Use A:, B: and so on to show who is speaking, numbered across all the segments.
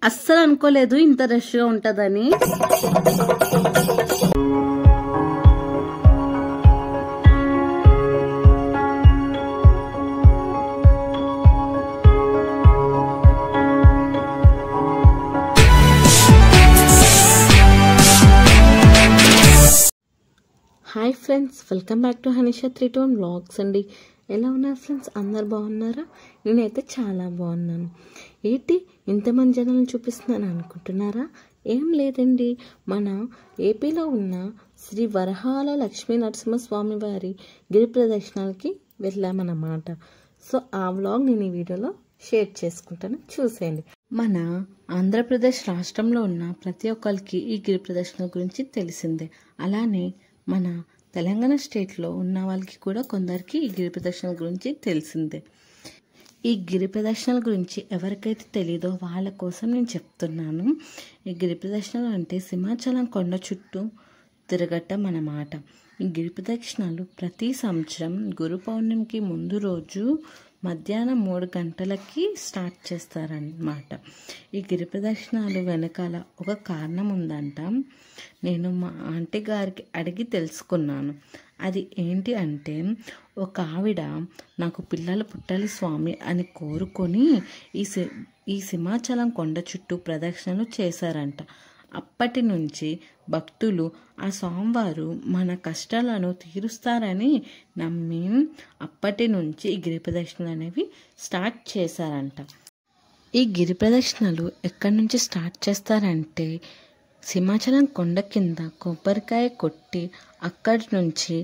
A: అస్సలు అనుకోలేదు ఇంత రష్గా ఉంటుందని. Hi friends, welcome back to Hanisha 321 vlogs అండి. ఎలా ఉన్నారు ఫ్రెండ్స్? అందరు బాగున్నారా? నేనైతే చాలా బాగున్నాను. ఏంటి ఇంతమంది జనాలను చూపిస్తున్నాను అనుకుంటున్నారా? ఏం లేదండి, మన ఏపీలో ఉన్న శ్రీ వరహాల లక్ష్మీ నరసింహస్వామి వారి గిరి ప్రదక్షిణాలకి వెళ్ళామన్నమాట. సో ఆ వ్లాగ్ నేను ఈ వీడియోలో షేర్ చేసుకుంటాను, చూసేయండి. మన ఆంధ్రప్రదేశ్ రాష్ట్రంలో ఉన్న ప్రతి ఒక్కరికి ఈ గిరి ప్రదక్షిణ గురించి తెలిసిందే. అలానే మన తెలంగాణ స్టేట్లో ఉన్న వాళ్ళకి కూడా కొందరికి ఈ గిరి ప్రదక్షిణ గురించి తెలిసిందే. ఈ గిరి ప్రదక్షిణల గురించి ఎవరికైతే తెలీదో వాళ్ళ కోసం నేను చెప్తున్నాను. ఈ గిరి ప్రదక్షిణలు అంటే సింహాచలం కొండ చుట్టూ తిరగటం అన్నమాట. ఈ గిరి ప్రదక్షిణాలు ప్రతి సంవత్సరం గురు పౌర్ణమికి ముందు రోజు మధ్యాహ్నం 3 గంటలకి స్టార్ట్ చేస్తారన్నమాట. ఈ గిరి ప్రదక్షిణాలు వెనకాల ఒక కారణం ఉందంట. నేను మా ఆంటీ గారికి అడిగి తెలుసుకున్నాను. అది ఏంటి అంటే, ఒక ఆవిడ నాకు పిల్లలు పుట్టాలి స్వామి అని కోరుకొని ఈ సింహాచలం కొండ చుట్టూ ప్రదక్షిణలు చేశారంట. అప్పటి నుంచి భక్తులు ఆ స్వామివారు మన కష్టాలను తీరుస్తారని నమ్మి అప్పటి నుంచి ఈ గిరి ప్రదక్షిణలు అనేవి స్టార్ట్ చేశారంట. ఈ గిరి ప్రదక్షిణలు ఎక్కడి నుంచి స్టార్ట్ చేస్తారంటే, సింహాచలం కొండ కింద కొబ్బరికాయ కొట్టి అక్కడి నుంచి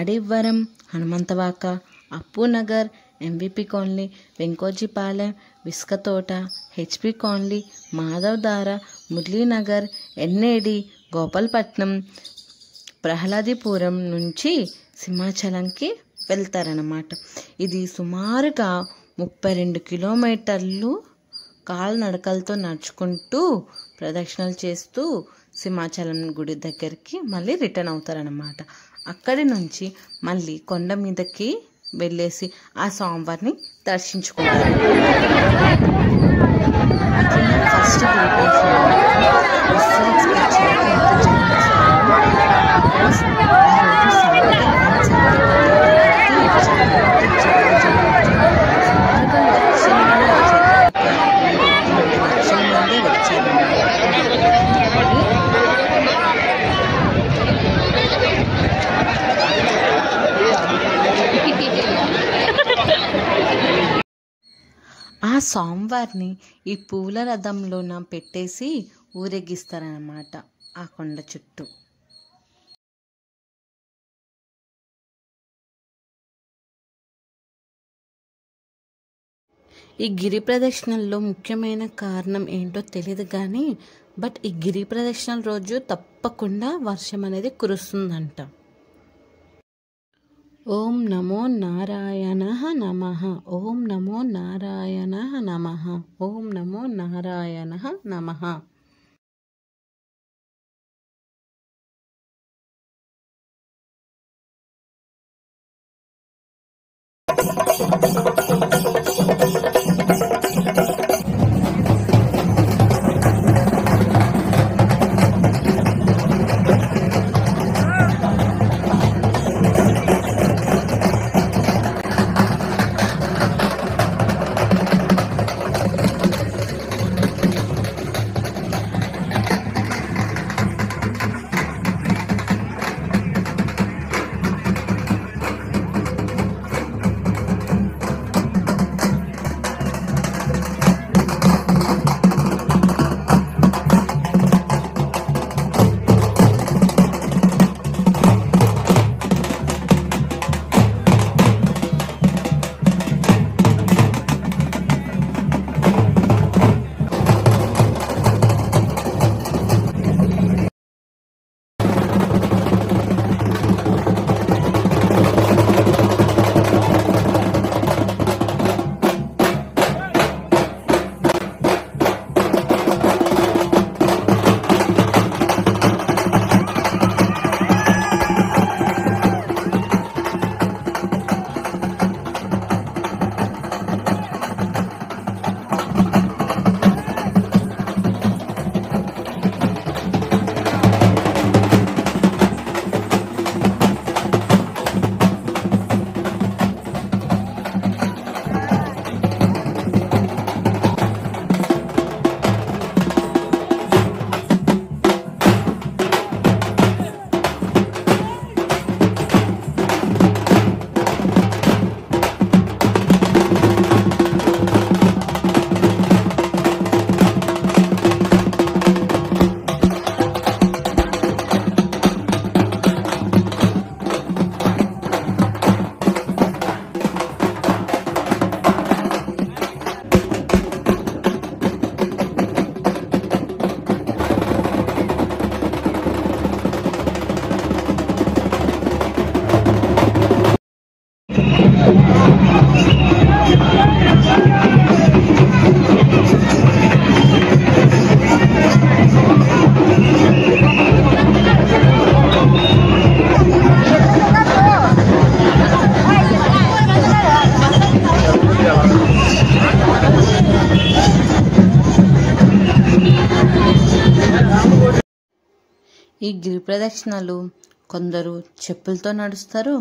A: Adivaram, Hanumanthavaka, Appunagar, MVP colony, Venkojipalem, Viskathota, HP colony, Madhavadhara, Muralinagar, NAD, Gopalapatnam, Prahladapuram నుంచి సింహాచలంకి వెళ్తారన్నమాట. ఇది సుమారుగా 32 కిలోమీటర్లు కాలినడకలతో నడుచుకుంటూ ప్రదక్షిణలు చేస్తూ సింహాచలం గుడి దగ్గరికి మళ్ళీ రిటర్న్ అవుతారన్నమాట. అక్కడి నుంచి మళ్ళీ కొండ మీదకి వెళ్ళేసి ఆ స్వామివారిని దర్శించుకుంటారు. ఫస్ట్ ఆ స్వామివారిని ఈ పూల రథంలోన పెట్టేసి ఊరేగిస్తారన్నమాట ఆ కొండ చుట్టూ. ఈ గిరి ప్రదక్షిణల్లో ముఖ్యమైన కారణం ఏంటో తెలియదు కానీ, బట్ ఈ గిరి ప్రదక్షిణల రోజు తప్పకుండా వర్షం అనేది కురుస్తుందంట. ఓం నమో నారాయణః నమః, ఓం నమో నారాయణః నమః, ఓం నమో నారాయణః నమః. ఈ గిరి ప్రదక్షిణలు కొందరు చెప్పులతో నడుస్తారు,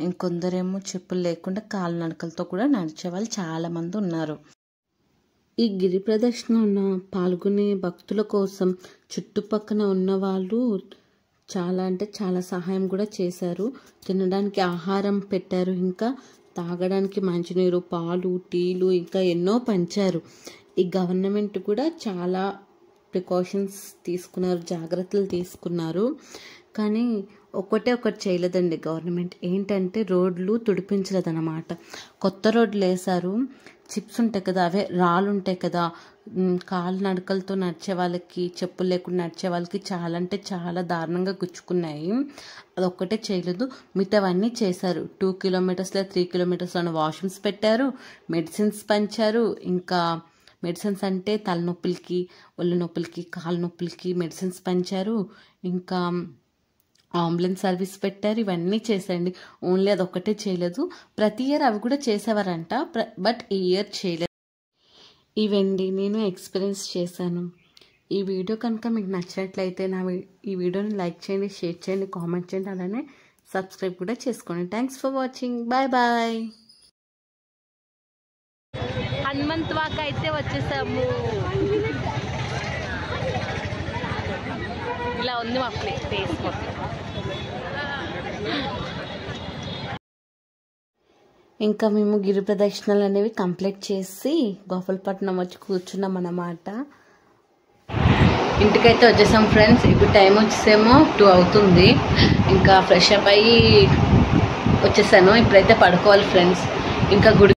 A: ఇంకొందరేమో చెప్పులు లేకుండా కాలినడకలతో కూడా నడిచే వాళ్ళు చాలామంది ఉన్నారు. ఈ గిరి ప్రదక్షిణలో పాల్గొనే భక్తుల కోసం చుట్టుపక్కన ఉన్న వాళ్ళు చాలా అంటే చాలా సహాయం కూడా చేశారు. తినడానికి ఆహారం పెట్టారు, ఇంకా తాగడానికి మంచినీరు, పాలు, టీలు ఇంకా ఎన్నో పంచారు. ఈ గవర్నమెంట్ కూడా చాలా ప్రికాషన్స్ తీసుకున్నారు, జాగ్రత్తలు తీసుకున్నారు. కానీ ఒకటి చేయలేదండి గవర్నమెంట్. ఏంటంటే రోడ్లు తుడిపించలేదన్నమాట. కొత్త రోడ్లు వేశారు. చిప్స్ ఉంటాయి కదా, అవే రాళ్ళు ఉంటాయి కదా, కాలు నడకలతో నడిచే వాళ్ళకి, చెప్పులు లేకుండా నడిచే వాళ్ళకి చాలా అంటే చాలా దారుణంగా గుచ్చుకున్నాయి. అదొక్కటే చేయలేదు, మిగతావన్నీ చేశారు. 2 కిలోమీటర్స్ లేదా 3 కిలోమీటర్స్లో వాష్రూమ్స్ పెట్టారు, మెడిసిన్స్ పంచారు. ఇంకా మెడిసిన్స్ అంటే తలనొప్పులకి, ఒళ్ళు నొప్పులకి, కాళ్ళ నొప్పులకి మెడిసిన్స్ పంచారు. ఇంకా అంబులెన్స్ సర్వీస్ పెట్టారు. ఇవన్నీ చేశారండి. ఓన్లీ అదొక్కటే చేయలేదు. ప్రతి ఇయర్ అవి కూడా చేసేవారంట, బట్ ఈ ఇయర్ చేయలేదు. ఇవండి నేను ఎక్స్పీరియన్స్ చేశాను. ఈ వీడియో కనుక మీకు నచ్చినట్లయితే ఈ వీడియోని లైక్ చేయండి, షేర్ చేయండి, కామెంట్ చేయండి, అలానే సబ్స్క్రైబ్ కూడా చేసుకోండి. Thanks for watching. Bye bye. Hanumant walk అయితే వచ్చేసాము. ఇలా ఉంది మా ప్లేస్ మొత్తం. ఇంకా మేము గిరి ప్రదక్షిణలు అనేవి కంప్లీట్ చేసి గోపాలపట్నం వచ్చి కూర్చున్నాం అన్నమాట. ఇంటికైతే వచ్చేసాం ఫ్రెండ్స్. ఇప్పుడు టైం వచ్చేసేమో 2 అవుతుంది. ఇంకా ఫ్రెష్ అప్ అయ్యి వచ్చేసాను. ఇప్పుడైతే పడుకోవాలి ఫ్రెండ్స్. ఇంకా గుడి